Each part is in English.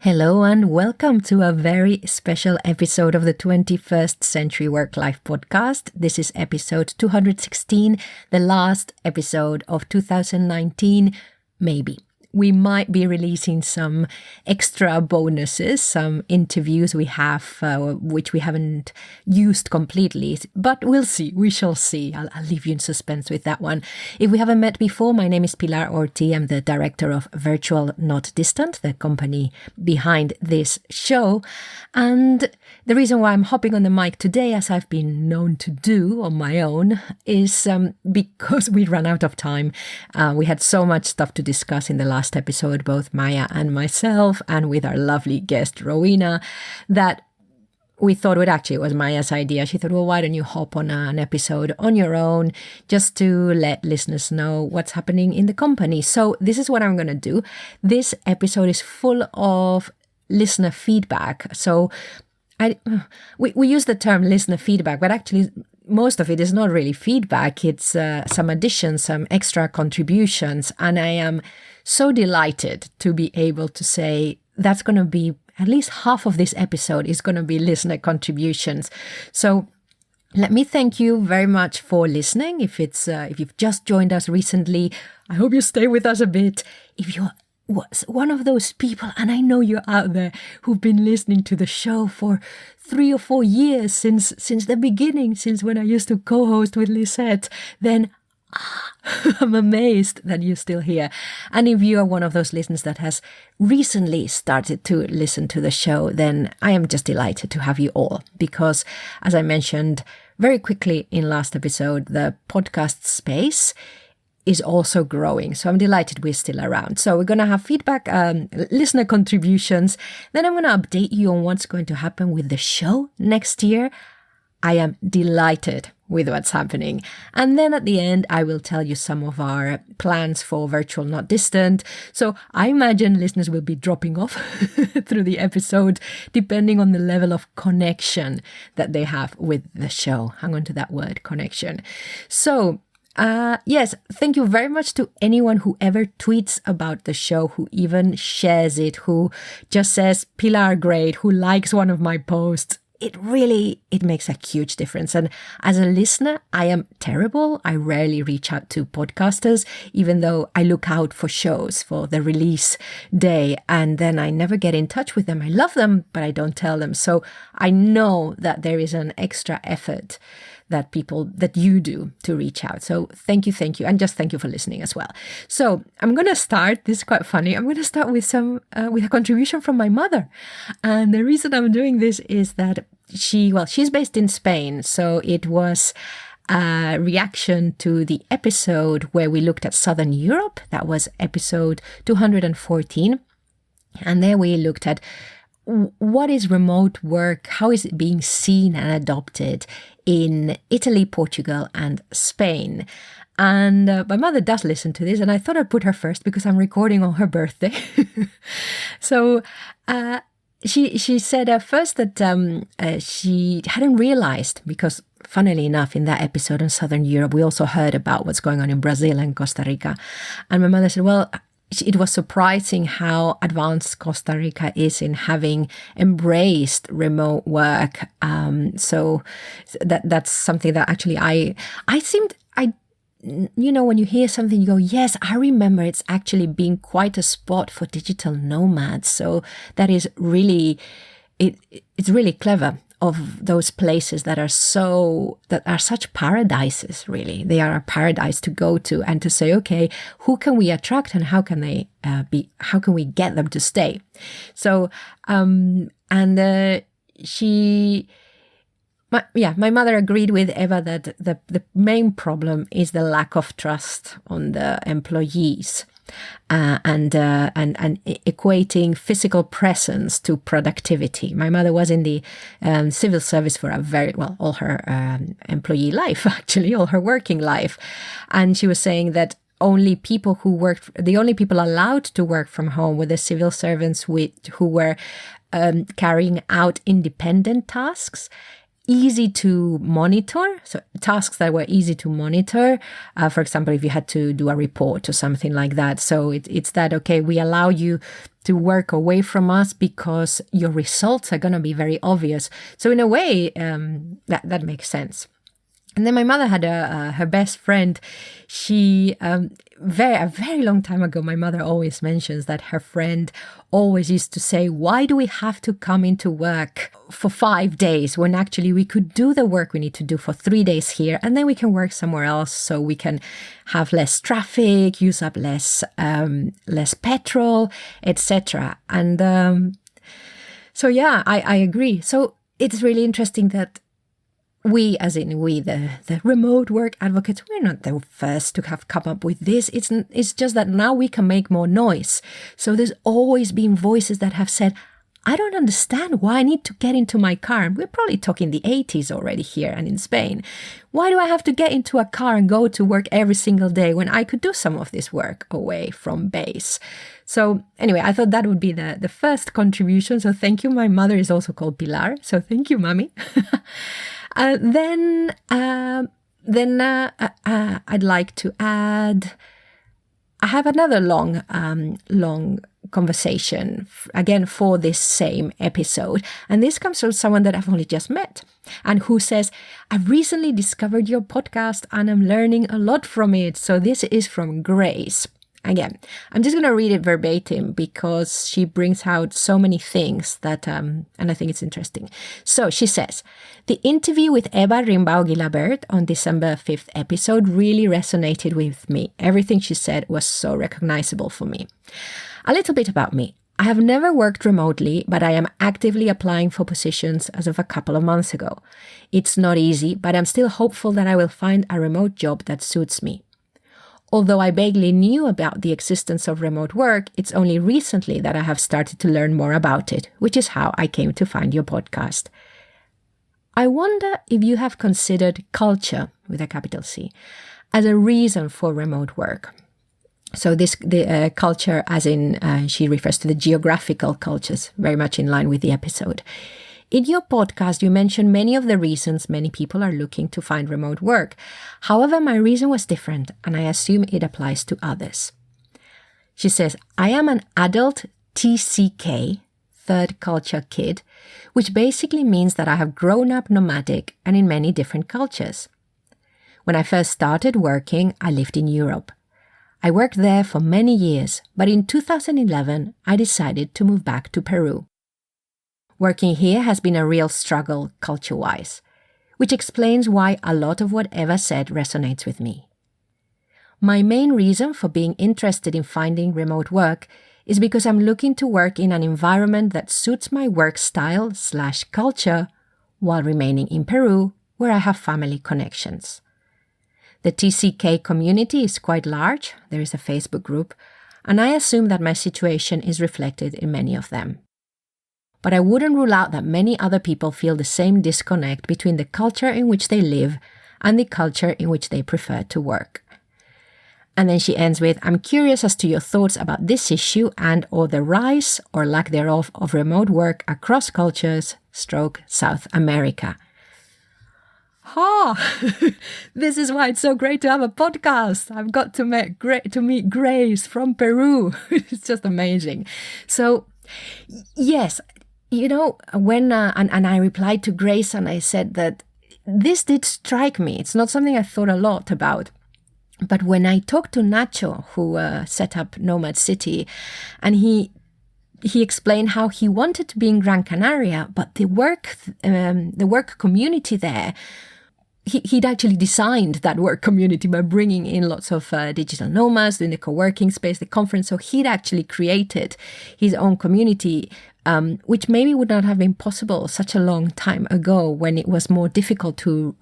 Hello and welcome to a very special episode of the 21st Century Work-Life podcast. This is episode 216, the last episode of 2019, maybe. We might be releasing some extra bonuses, some interviews we have, which we haven't used completely, but we'll see. We shall see. I'll leave you in suspense with that one. If we haven't met before, my name is Pilar Orti. I'm the director of Virtual Not Distant, the company behind this show. And the reason why I'm hopping on the mic today, as I've been known to do on my own, is because we ran out of time. We had so much stuff to discuss in the last episode, both Maya and myself, and with our lovely guest Rowena, that we thought it was Maya's idea. She thought, well, why don't you hop on an episode on your own just to let listeners know what's happening in the company. So this is what I'm going to do. This episode is full of listener feedback. So we use the term listener feedback, but actually most of it is not really feedback. It's some additions, some extra contributions. And I am so delighted to be able to say that's going to be at least half of this episode is going to be listener contributions. So let me thank you very much for listening. If you've just joined us recently, I hope you stay with us a bit. If you're one of those people, and I know you're out there, who've been listening to the show for 3 or 4 years since the beginning, since when I used to co-host with Lisette, then I'm amazed that you're still here. And if you are one of those listeners that has recently started to listen to the show, then I am just delighted to have you all, because as I mentioned very quickly in last episode, the podcast space is also growing. So I'm delighted we're still around. So we're going to have feedback, listener contributions. Then I'm going to update you on what's going to happen with the show next year. I am delighted with what's happening. And then at the end, I will tell you some of our plans for Virtual Not Distant. So I imagine listeners will be dropping off through the episode, depending on the level of connection that they have with the show. Hang on to that word, connection. So yes, thank you very much to anyone who ever tweets about the show, who even shares it, who just says, Pilar, great, who likes one of my posts. It makes a huge difference. And as a listener, I am terrible. I rarely reach out to podcasters, even though I look out for shows for the release day, and then I never get in touch with them. I love them, but I don't tell them. So I know that there is an extra effort that you do to reach out. So thank you. And just thank you for listening as well. So I'm going to start, this is quite funny. I'm going to start with with a contribution from my mother. And the reason I'm doing this is that she's based in Spain. So it was a reaction to the episode where we looked at Southern Europe. That was episode 214. And there we looked at what is remote work? How is it being seen and adopted in Italy, Portugal, and Spain? And my mother does listen to this, and I thought I'd put her first because I'm recording on her birthday. So she said at first that she hadn't realized, because funnily enough, in that episode on Southern Europe, we also heard about what's going on in Brazil and Costa Rica. And my mother said, well, it was surprising how advanced Costa Rica is in having embraced remote work. So that's something that actually when you hear something, you go, yes, I remember it's actually being quite a spot for digital nomads. So that is really, it's really clever of those places that are such paradises, really. They are a paradise to go to and to say, okay, who can we attract and how can we get them to stay? So, my mother agreed with Eva that the main problem is the lack of trust on the employees. And equating physical presence to productivity. My mother was in the civil service for all her employee life, actually, all her working life. And she was saying that the only people allowed to work from home were the civil servants who were carrying out independent tasks. easy to monitor. So tasks that were easy to monitor. For example, if you had to do a report or something like that. So it's that, okay, we allow you to work away from us because your results are going to be very obvious. So in a way, that makes sense. And then my mother had her best friend. She, a very long time ago, my mother always mentions that her friend always used to say, why do we have to come into work for 5 days when actually we could do the work we need to do for 3 days here, and then we can work somewhere else so we can have less traffic, use up less petrol, etc. And so yeah, I agree. So it's really interesting that we, as in we, the remote work advocates, we're not the first to have come up with this. It's just that now we can make more noise. So there's always been voices that have said, I don't understand why I need to get into my car. And we're probably talking the 80s already here and in Spain. Why do I have to get into a car and go to work every single day when I could do some of this work away from base? So anyway, I thought that would be the first contribution. So thank you. My mother is also called Pilar. So thank you, Mommy. Then I'd like to add, I have another long conversation again for this same episode. And this comes from someone that I've only just met and who says, I've recently discovered your podcast and I'm learning a lot from it. So this is from Grace. Again, I'm just going to read it verbatim because she brings out so many things that, and I think it's interesting. So she says, the interview with Eva Rimbau-Gilabert on December 5th episode really resonated with me. Everything she said was so recognizable for me. A little bit about me. I have never worked remotely, but I am actively applying for positions as of a couple of months ago. It's not easy, but I'm still hopeful that I will find a remote job that suits me. Although I vaguely knew about the existence of remote work, it's only recently that I have started to learn more about it, which is how I came to find your podcast. I wonder if you have considered culture, with a capital C, as a reason for remote work. So the culture, as in she refers to the geographical cultures, very much in line with the episode. In your podcast, you mentioned many of the reasons many people are looking to find remote work. However, my reason was different, and I assume it applies to others. She says, I am an adult TCK, third culture kid, which basically means that I have grown up nomadic and in many different cultures. When I first started working, I lived in Europe. I worked there for many years, but in 2011, I decided to move back to Peru. Working here has been a real struggle culture-wise, which explains why a lot of what Eva said resonates with me. My main reason for being interested in finding remote work is because I'm looking to work in an environment that suits my work style/culture while remaining in Peru, where I have family connections. The TCK community is quite large, there is a Facebook group, and I assume that my situation is reflected in many of them. But I wouldn't rule out that many other people feel the same disconnect between the culture in which they live and the culture in which they prefer to work. And then she ends with, I'm curious as to your thoughts about this issue and or the rise or lack thereof of remote work across cultures, South America. This is why it's so great to have a podcast. I've got to meet Grace from Peru. It's just amazing. So, yes, you know, when and I replied to Grace and I said that this did strike me. It's not something I thought a lot about. But when I talked to Nacho, who set up Nomad City, and he explained how he wanted to be in Gran Canaria, but the work community there, he'd actually designed that work community by bringing in lots of digital nomads, doing the co-working space, the conference. So he'd actually created his own community, which maybe would not have been possible such a long time ago when it was more difficult to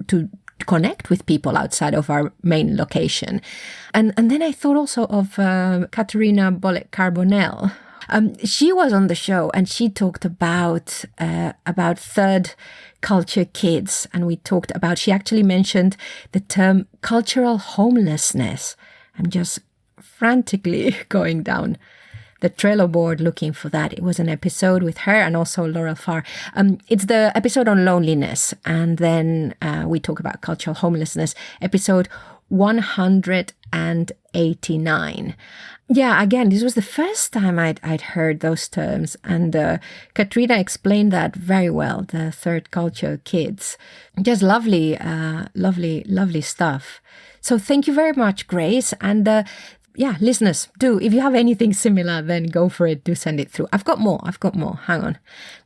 connect with people outside of our main location. And then I thought also of Caterina Bollet-Carbonell. She was on the show and she talked about third culture kids. And she actually mentioned the term cultural homelessness. I'm just frantically going down the Trello board looking for that. It was an episode with her and also Laurel Farr. It's the episode on loneliness. And then we talk about cultural homelessness, episode 189. Yeah, again, this was the first time I'd heard those terms. And Katrina explained that very well, the third culture kids. Just lovely, lovely stuff. So thank you very much, Grace. And yeah, listeners, do, if you have anything similar, then go for it. Do send it through. I've got more. Hang on.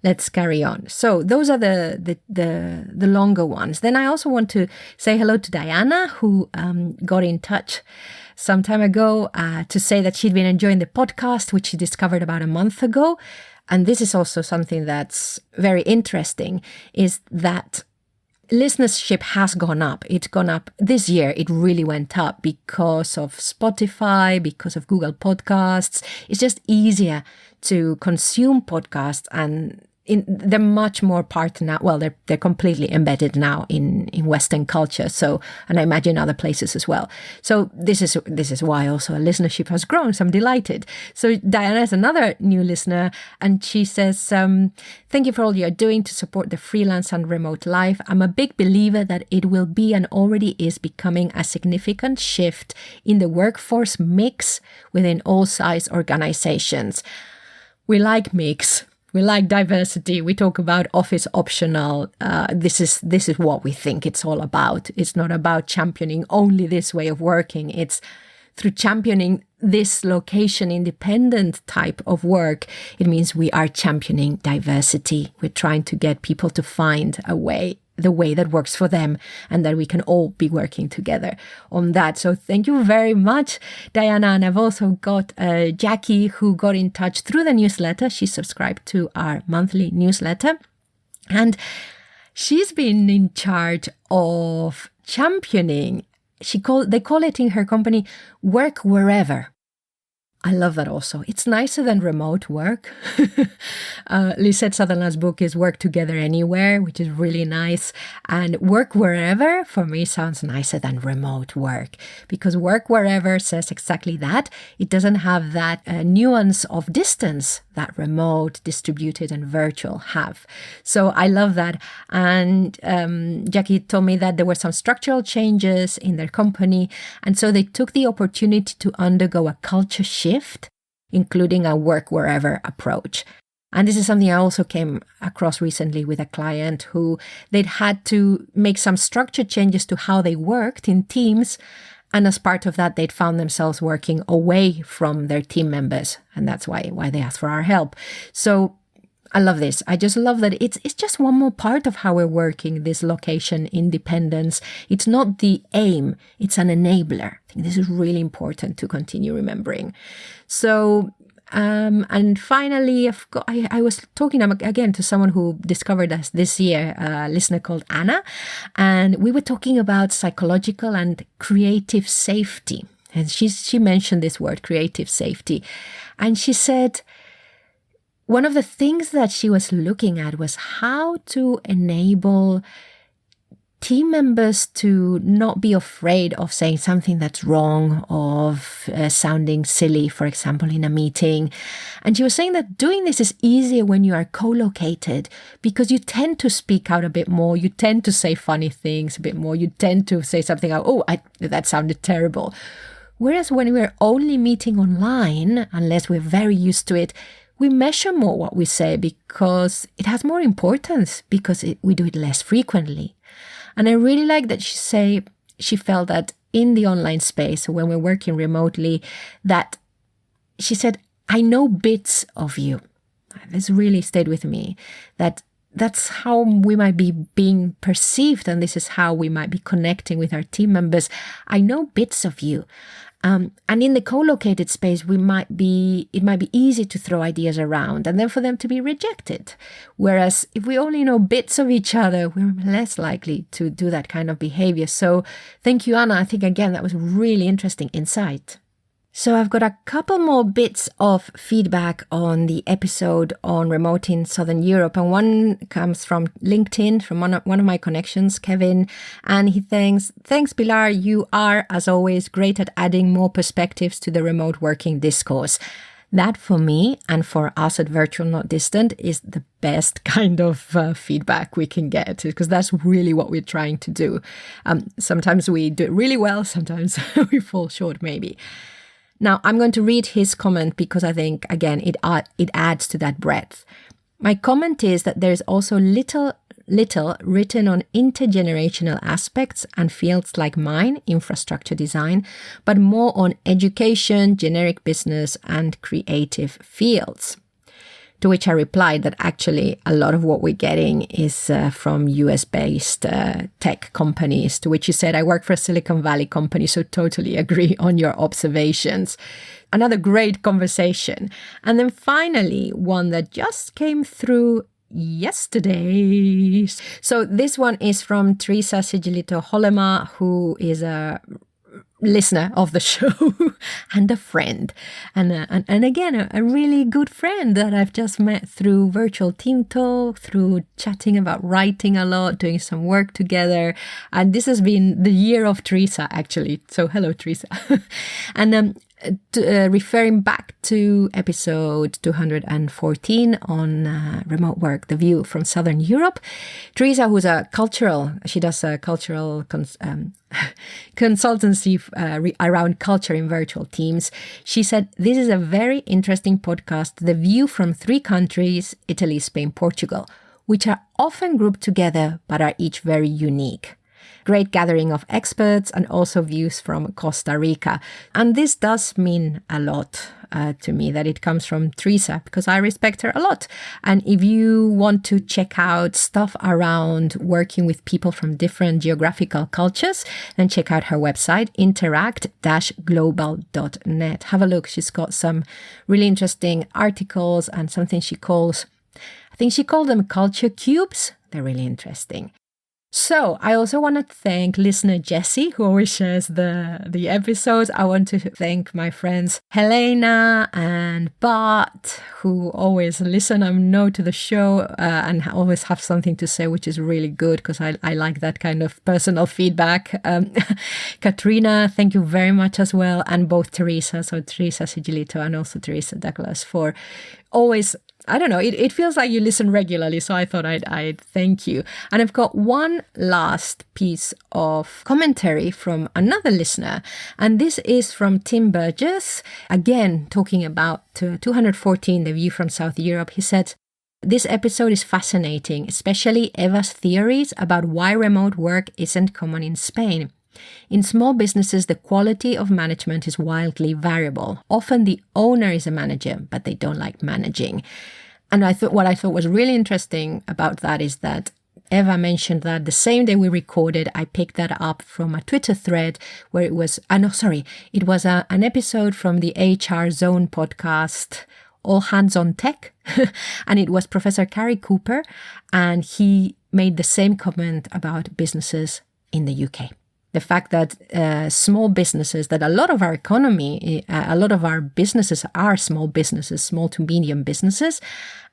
Let's carry on. So those are the longer ones. Then I also want to say hello to Diana, who got in touch some time ago to say that she'd been enjoying the podcast, which she discovered about a month ago. And this is also something that's very interesting, is that listenership has gone up. It's gone up this year. It really went up because of Spotify, because of Google Podcasts. It's just easier to consume podcasts, and they're much more part now. Well, they're completely embedded now in Western culture. So, and I imagine other places as well. So this is why also our listenership has grown. So I'm delighted. So Diana is another new listener, and she says, "Thank you for all you're doing to support the freelance and remote life. I'm a big believer that it will be and already is becoming a significant shift in the workforce mix within all size organizations. We like mix." We like diversity. We talk about office optional. This is what we think it's all about. It's not about championing only this way of working. It's through championing this location independent type of work. It means we are championing diversity. We're trying to get people to find the way that works for them, and that we can all be working together on that. So thank you very much, Diana. And I've also got Jackie, who got in touch through the newsletter. She subscribed to our monthly newsletter, and she's been in charge of championing. They call it in her company work wherever. I love that also. It's nicer than remote work. Lisette Sutherland's book is Work Together Anywhere, which is really nice. And work wherever, for me, sounds nicer than remote work, because work wherever says exactly that. It doesn't have that nuance of distance that remote, distributed, and virtual have. So I love that. And Jackie told me that there were some structural changes in their company. And so they took the opportunity to undergo a culture shift, including a work wherever approach. And this is something I also came across recently with a client who they'd had to make some structure changes to how they worked in teams. And as part of that, they'd found themselves working away from their team members. And that's why they asked for our help. So I love this. I just love that it's just one more part of how we're working, this location independence. It's not the aim, it's an enabler. I think this is really important to continue remembering. So, and finally, I was talking again to someone who discovered us this year, a listener called Anna, and we were talking about psychological and creative safety. And she mentioned this word, creative safety. And she said, one of the things that she was looking at was how to enable team members to not be afraid of saying something that's wrong, of sounding silly, for example, in a meeting. And she was saying that doing this is easier when you are co-located, because you tend to speak out a bit more. You tend to say funny things a bit more. You tend to say something like, that sounded terrible. Whereas when we're only meeting online, unless we're very used to it, we measure more what we say because it has more importance, because we do it less frequently. And I really like that she felt that in the online space, when we're working remotely, that she said, I know bits of you. This really stayed with me, that's how we might be being perceived, and this is how we might be connecting with our team members. I know bits of you. And in the co-located space, it might be easy to throw ideas around and then for them to be rejected. Whereas if we only know bits of each other, we're less likely to do that kind of behavior. So thank you, Anna. I think, again, that was really interesting insight. So I've got a couple more bits of feedback on the episode on remote in Southern Europe. And one comes from LinkedIn, from one of my connections, Kevin. And he thanks Pilar, you are, as always, great at adding more perspectives to the remote working discourse. That for me and for us at Virtual Not Distant is the best kind of feedback we can get, because that's really what we're trying to do. Sometimes we do it really well, sometimes we fall short maybe. Now, I'm going to read his comment because I think, again, it adds to that breadth. My comment is that there's also little written on intergenerational aspects and fields like mine, infrastructure design, but more on education, generic business, and creative fields. To which I replied that actually a lot of what we're getting is from US-based tech companies, to which he said, I work for a Silicon Valley company, so totally agree on your observations. Another great conversation. And then finally, one that just came through yesterday. So this one is from Teresa Sigilito Holema, who is a listener of the show and a friend. And again, a really good friend that I've just met through virtual team talk, through chatting about writing a lot, doing some work together. And this has been the year of Teresa, actually. So hello, Teresa. And referring back to episode 214 on remote work, the view from Southern Europe, Teresa, who's she does a cultural consultancy around culture in virtual teams. She said, this is a very interesting podcast, the view from 3 countries, Italy, Spain, Portugal, which are often grouped together but are each very unique. Great gathering of experts and also views from Costa Rica. And this does mean a lot to me that it comes from Teresa, because I respect her a lot. And if you want to check out stuff around working with people from different geographical cultures, then check out her website, interact-global.net. Have a look. She's got some really interesting articles and something she calls, I think she called them culture cubes. They're really interesting. So I also want to thank listener Jessie, who always shares the episodes. I want to thank my friends Helena and Bart, who always listen and know to the show and always have something to say, which is really good because I like that kind of personal feedback. Katrina, thank you very much as well. And both Teresa, so Teresa Sigilito and also Teresa Douglas, for always, I don't know, it feels like you listen regularly, so I thought I'd thank you. And I've got one last piece of commentary from another listener, and this is from Tim Burgess, again talking about 214, the view from South Europe. He said, this episode is fascinating, especially Eva's theories about why remote work isn't common in Spain. In small businesses, the quality of management is wildly variable. Often the owner is a manager, but they don't like managing. And what I thought was really interesting about that is that Eva mentioned that the same day we recorded, I picked that up from a Twitter thread where it was, it was an episode from the HR Zone podcast, All Hands on Tech. And it was Professor Cary Cooper, and he made the same comment about businesses in the UK. The fact that small businesses, that a lot of our economy, a lot of our businesses are small businesses, small to medium businesses,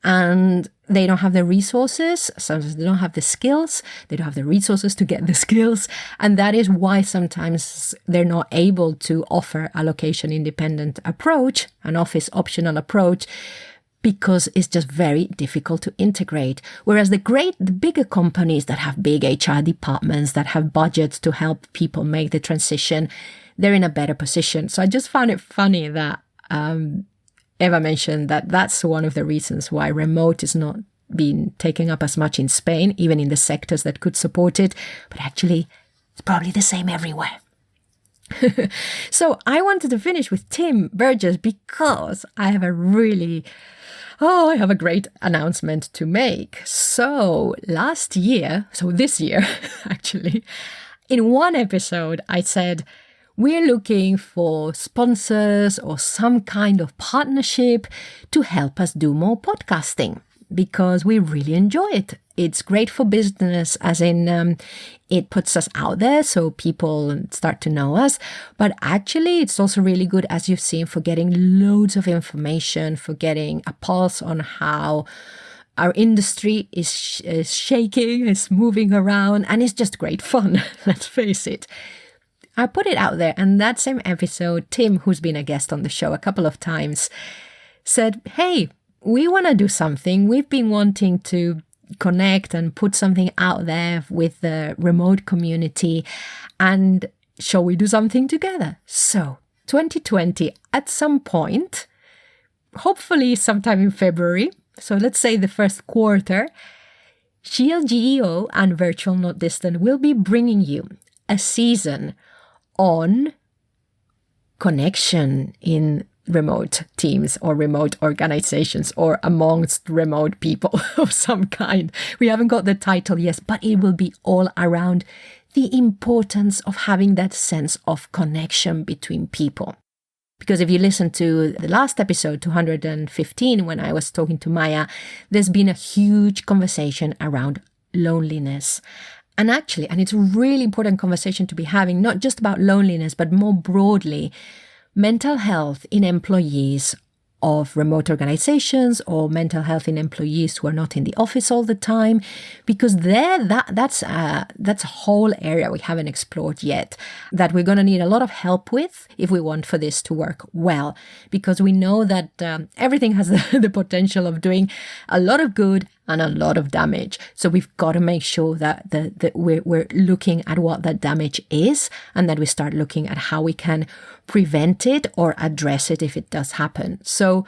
and they don't have the resources, sometimes they don't have the skills, they don't have the resources to get the skills, and that is why sometimes they're not able to offer a location-independent approach, an office optional approach, because it's just very difficult to integrate. Whereas the bigger companies that have big HR departments, that have budgets to help people make the transition, they're in a better position. So I just found it funny that Eva mentioned that that's one of the reasons why remote is not being taken up as much in Spain, even in the sectors that could support it. But actually, it's probably the same everywhere. So I wanted to finish with Tim Burgess because I have a great announcement to make. So this year, actually, in one episode, I said, we're looking for sponsors or some kind of partnership to help us do more podcasting because we really enjoy it. It's great for business, as in it puts us out there so people start to know us. But actually, it's also really good, as you've seen, for getting loads of information, for getting a pulse on how our industry is shaking, is moving around, and it's just great fun, let's face it. I put it out there, and that same episode, Tim, who's been a guest on the show a couple of times, said, hey, we want to do something. We've been wanting to connect and put something out there with the remote community. And shall we do something together? So 2020, at some point, hopefully sometime in February, so let's say the first quarter, ShieldGEO and Virtual Not Distant will be bringing you a season on connection in remote teams or remote organizations or amongst remote people of some kind. We haven't got the title yet, but it will be all around the importance of having that sense of connection between people. Because if you listen to the last episode, 215, when I was talking to Maya, there's been a huge conversation around loneliness. And it's a really important conversation to be having, not just about loneliness, but more broadly, mental health in employees of remote organizations or mental health in employees who are not in the office all the time, because that's a whole area we haven't explored yet that we're going to need a lot of help with if we want for this to work well, because we know that everything has the potential of doing a lot of good and a lot of damage. So we've got to make sure that we're looking at what that damage is, and that we start looking at how we can prevent it or address it if it does happen. So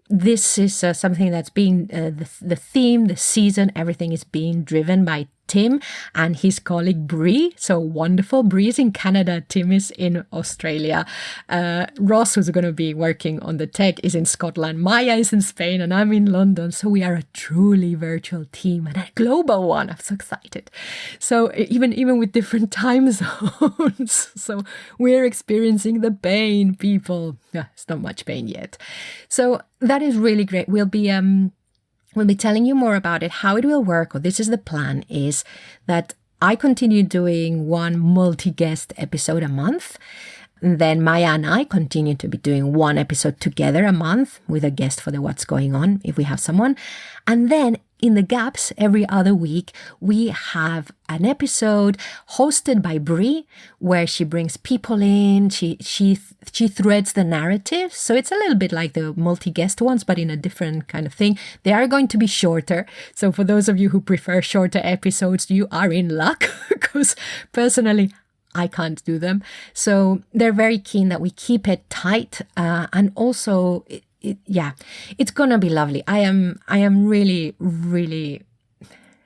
this is something that's being the theme, the season, everything is being driven by Tim and his colleague Bree. So wonderful. Bree is in Canada. Tim is in Australia. Ross, who's going to be working on the tech, is in Scotland. Maya is in Spain and I'm in London. So we are a truly virtual team and a global one. I'm so excited. So even with different time zones. So we're experiencing the pain, people. Yeah, it's not much pain yet. So that is really great. We'll be telling you more about it, how it will work, or this is the plan, is that I continue doing one multi-guest episode a month. And then Maya and I continue to be doing one episode together a month with a guest for the What's Going On, if we have someone. And then in the gaps, every other week, we have an episode hosted by Bree, where she brings people in, she threads the narrative. So it's a little bit like the multi-guest ones, but in a different kind of thing. They are going to be shorter. So for those of you who prefer shorter episodes, you are in luck, because personally, I can't do them. So they're very keen that we keep it tight. And also, it's going to be lovely. I am really, really,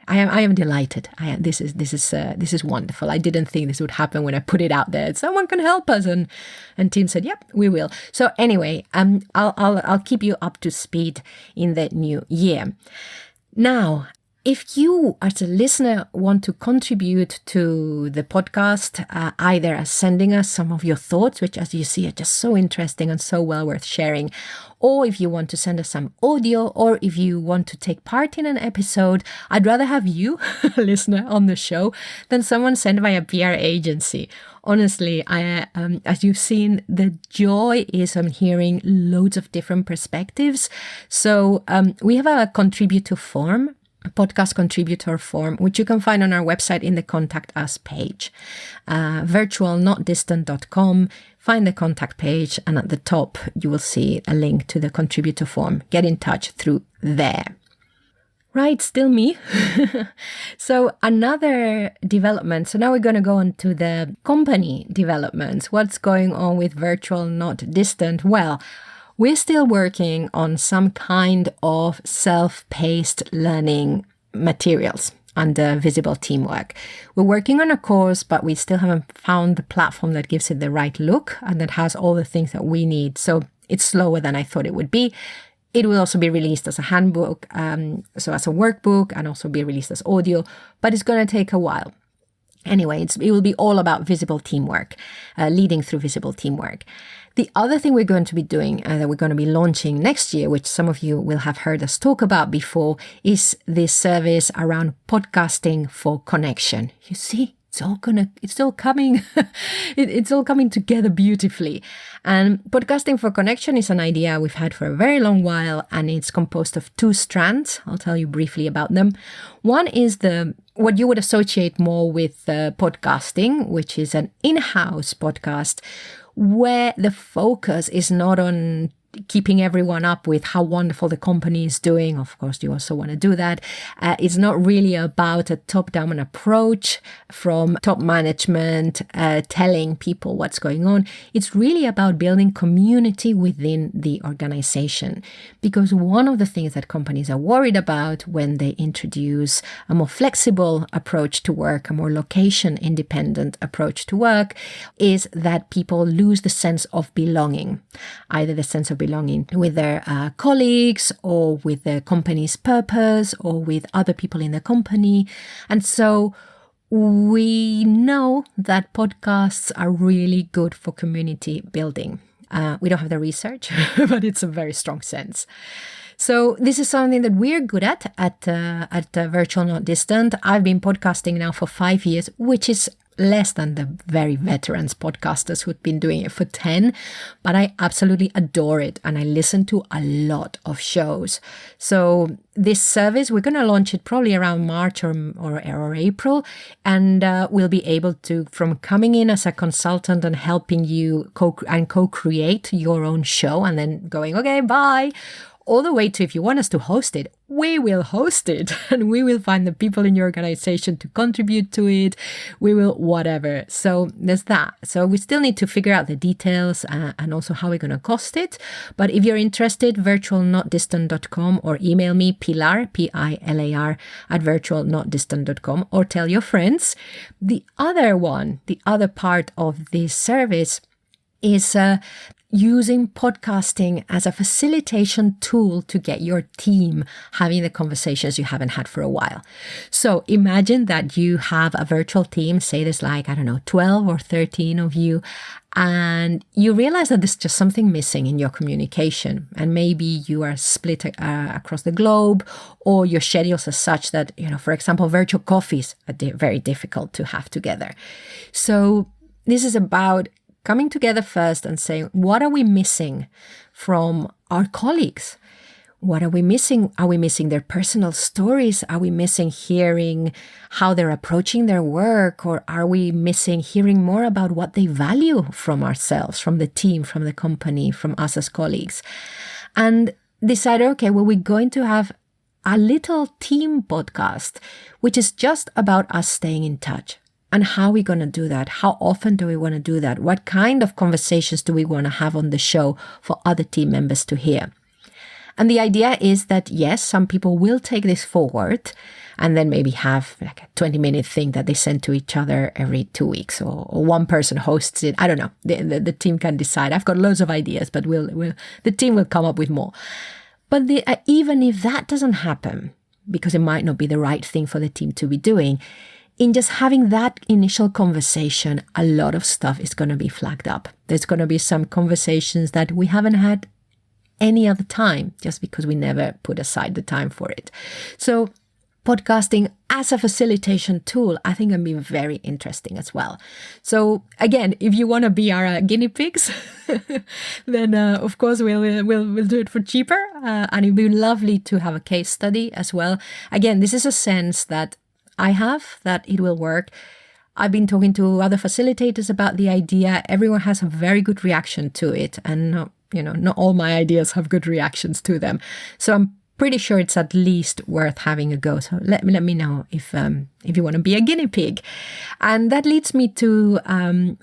I am delighted. This is wonderful. I didn't think this would happen when I put it out there. Someone can help us. And Tim said, yep, we will. So anyway, I'll keep you up to speed in the new year. Now, if you, as a listener, want to contribute to the podcast, either as sending us some of your thoughts, which, as you see, are just so interesting and so well worth sharing, or if you want to send us some audio, or if you want to take part in an episode, I'd rather have you, listener, on the show than someone sent by a PR agency. Honestly, as you've seen, the joy is on hearing loads of different perspectives. So we have a contributor form, a podcast contributor form, which you can find on our website in the Contact Us page, virtualnotdistant.com. Find the contact page, and at the top, you will see a link to the contributor form. Get in touch through there. Right, still me. So another development. So now we're going to go on to the company developments. What's going on with Virtual Not Distant? Well, we're still working on some kind of self-paced learning materials under Visible Teamwork. We're working on a course, but we still haven't found the platform that gives it the right look and that has all the things that we need. So it's slower than I thought it would be. It will also be released as a handbook, so as a workbook, and also be released as audio, but it's going to take a while. Anyway, it will be all about visible teamwork, leading through visible teamwork. The other thing we're going to be doing, that we're going to be launching next year, which some of you will have heard us talk about before, is this service around podcasting for connection. You see? It's all coming. It's all coming together beautifully. And podcasting for connection is an idea we've had for a very long while, and it's composed of two strands. I'll tell you briefly about them. One is what you would associate more with podcasting, which is an in-house podcast, where the focus is not on keeping everyone up with how wonderful the company is doing. Of course, you also want to do that. It's not really about a top-down approach from top management telling people what's going on. It's really about building community within the organization. Because one of the things that companies are worried about when they introduce a more flexible approach to work, a more location-independent approach to work, is that people lose the sense of belonging, either the sense of belonging with their colleagues or with the company's purpose or with other people in the company. And so we know that podcasts are really good for community building. We don't have the research, but it's a very strong sense. So this is something that we're good at Virtual Not Distant. I've been podcasting now for 5 years, which is less than the very veterans podcasters who've been doing it for 10, but I absolutely adore it and I listen to a lot of shows. So this service, we're going to launch it probably around March or April, and we'll be able to, from coming in as a consultant and helping you co-create your own show and then going, okay, bye, all the way to, if you want us to host it, we will host it and we will find the people in your organization to contribute to it. We will whatever. So there's that. So we still need to figure out the details and also how we're going to cost it. But if you're interested, virtualnotdistant.com, or email me, Pilar, Pilar, at virtualnotdistant.com, or tell your friends. The other part of this service is using podcasting as a facilitation tool to get your team having the conversations you haven't had for a while. So imagine that you have a virtual team, say there's 12 or 13 of you, and you realize that there's just something missing in your communication. And maybe you are split across the globe, or your schedules are such that, for example, virtual coffees are very difficult to have together. So this is about coming together first and saying, what are we missing from our colleagues? What are we missing? Are we missing their personal stories? Are we missing hearing how they're approaching their work? Or are we missing hearing more about what they value from ourselves, from the team, from the company, from us as colleagues? And decide, okay, well, we're going to have a little team podcast, which is just about us staying in touch. And how are we going to do that? How often do we want to do that? What kind of conversations do we want to have on the show for other team members to hear? And the idea is that, yes, some people will take this forward and then maybe have like a 20-minute thing that they send to each other every 2 weeks, or one person hosts it. I don't know. The team can decide. I've got loads of ideas, but the team will come up with more. But even if that doesn't happen, because it might not be the right thing for the team to be doing, in just having that initial conversation, a lot of stuff is going to be flagged up. There's going to be some conversations that we haven't had any other time, just because we never put aside the time for it. So podcasting as a facilitation tool, I think, can be very interesting as well. So again, if you want to be our guinea pigs, then of course we'll do it for cheaper, and it'd be lovely to have a case study as well. Again, this is a sense that I have that it will work. I've been talking to other facilitators about the idea. Everyone has a very good reaction to it, and not all my ideas have good reactions to them. So I'm pretty sure it's at least worth having a go. So let me know if you want to be a guinea pig. And that leads me to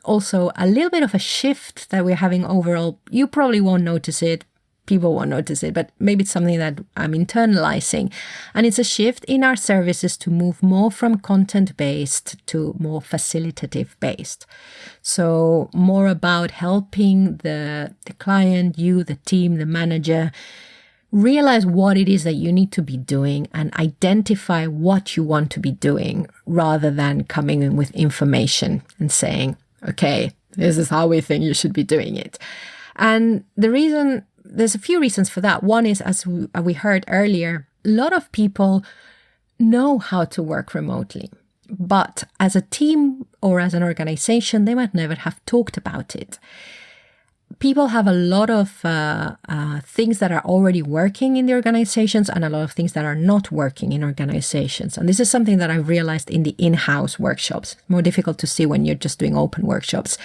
also a little bit of a shift that we're having overall. You probably won't notice it. People won't notice it, but maybe it's something that I'm internalizing. And it's a shift in our services to move more from content-based to more facilitative-based. So more about helping the client, you, the team, the manager, realize what it is that you need to be doing and identify what you want to be doing, rather than coming in with information and saying, okay, this is how we think you should be doing it. And there's a few reasons for that. One is, as we heard earlier, a lot of people know how to work remotely, but as a team or as an organization, they might never have talked about it. People have a lot of things that are already working in the organizations and a lot of things that are not working in organizations. And this is something that I've realized in the in-house workshops. More difficult to see when you're just doing open workshops.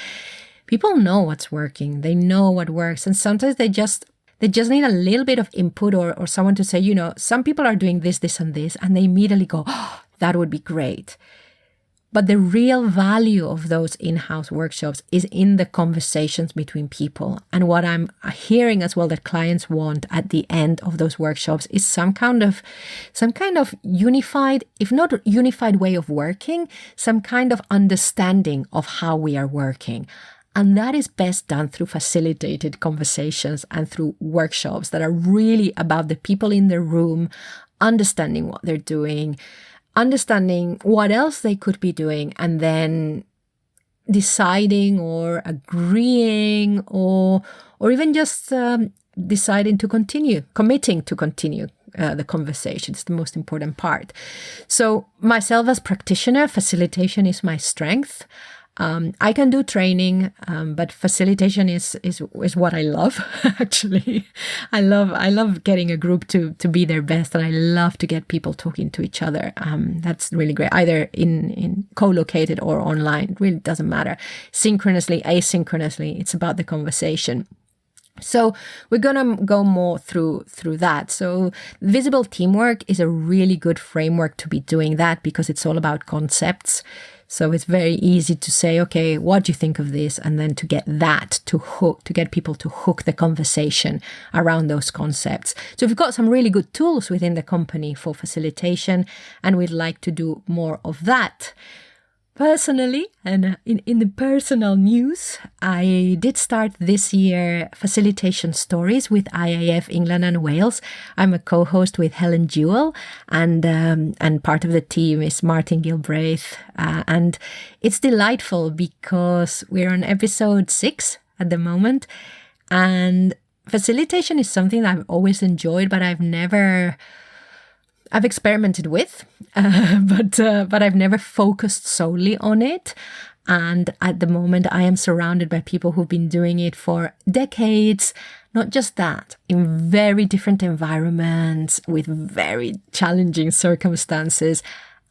People know what's working. They know what works. And sometimes They just need a little bit of input or someone to say, some people are doing this, this, and this, and they immediately go, oh, that would be great. But the real value of those in-house workshops is in the conversations between people. And what I'm hearing as well that clients want at the end of those workshops is some kind of unified, if not unified way of working, some kind of understanding of how we are working. And that is best done through facilitated conversations and through workshops that are really about the people in the room, understanding what they're doing, understanding what else they could be doing, and then deciding or agreeing or even just deciding to continue, committing to continue the conversation. It's the most important part. So myself as practitioner, facilitation is my strength. I can do training, but facilitation is what I love. Actually, I love getting a group to be their best, and I love to get people talking to each other. That's really great, either in co-located or online. It really doesn't matter. Synchronously, asynchronously, it's about the conversation. So we're going to go more through that. So visible teamwork is a really good framework to be doing that, because it's all about concepts. So it's very easy to say, okay, what do you think of this? And then to get that to get people to hook the conversation around those concepts. So we've got some really good tools within the company for facilitation, and we'd like to do more of that. Personally, and in the personal news, I did start this year Facilitation Stories with IAF England and Wales. I'm a co-host with Helen Jewell, and part of the team is Martin Gilbraith. And it's delightful because we're on episode 6 at the moment. And facilitation is something that I've always enjoyed, but I've experimented with, but I've never focused solely on it. And at the moment, I am surrounded by people who've been doing it for decades. Not just that, in very different environments, with very challenging circumstances.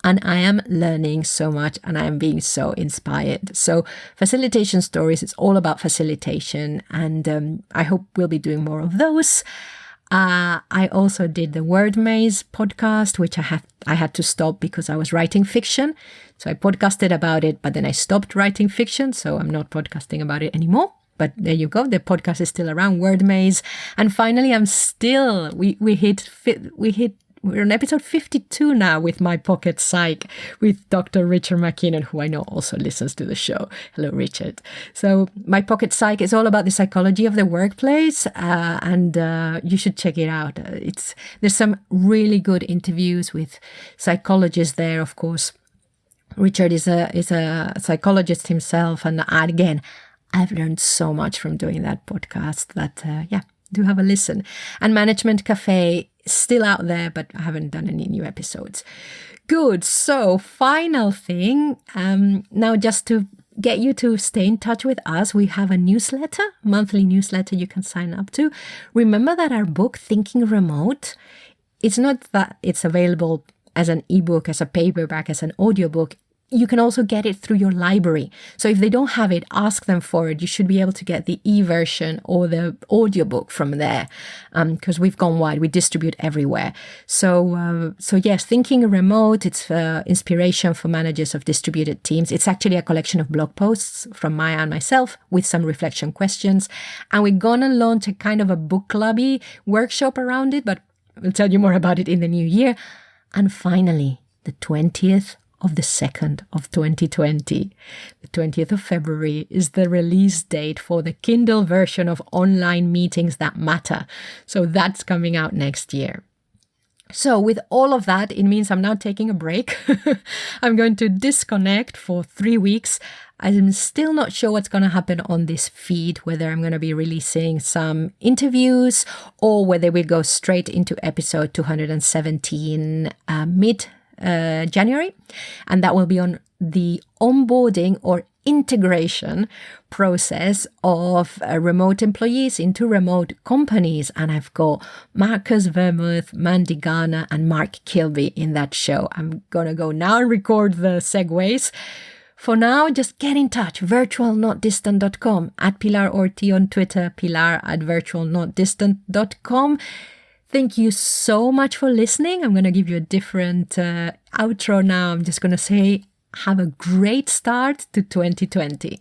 And I am learning so much, and I am being so inspired. So Facilitation Stories, it's all about facilitation. And I hope we'll be doing more of those. I also did the Word Maze podcast, which I had to stop because I was writing fiction. So I podcasted about it, but then I stopped writing fiction. So I'm not podcasting about it anymore. But there you go. The podcast is still around, Word Maze. And finally, we're on episode 52 now with My Pocket Psych with Dr. Richard McKinnon, who I know also listens to the show. Hello, Richard. So My Pocket Psych is all about the psychology of the workplace, and you should check it out. There's some really good interviews with psychologists there, of course. Richard is a psychologist himself, and again, I've learned so much from doing that podcast that, do have a listen. And Management Cafe, still out there, but I haven't done any new episodes. Good. So final thing, now just to get you to stay in touch with us, we have a newsletter, monthly newsletter you can sign up to. Remember that our book, Thinking Remote, it's not that it's available as an ebook, as a paperback, as an audiobook. You can also get it through your library. So if they don't have it, ask them for it. You should be able to get the e-version or the audiobook from there, because we've gone wide. We distribute everywhere. So yes, Thinking Remote, it's inspiration for managers of distributed teams. It's actually a collection of blog posts from Maya and myself with some reflection questions. And we're going to launch a kind of a book clubby workshop around it, but we'll tell you more about it in the new year. And finally, the 20th of the 2nd of 2020. The 20th of February is the release date for the Kindle version of Online Meetings That Matter. So that's coming out next year. So with all of that, it means I'm now taking a break. I'm going to disconnect for 3 weeks. I'm still not sure what's going to happen on this feed, whether I'm going to be releasing some interviews or whether we go straight into episode 217 mid-January. And that will be on the onboarding or integration process of remote employees into remote companies. And I've got Marcus Vermouth, Mandy Garner, and Mark Kilby in that show. I'm going to go now and record the segues For now, just get in touch, virtualnotdistant.com, at Pilar Orti on Twitter, Pilar at virtualnotdistant.com. Thank you so much for listening. I'm going to give you a different outro now. I'm just going to say, have a great start to 2020.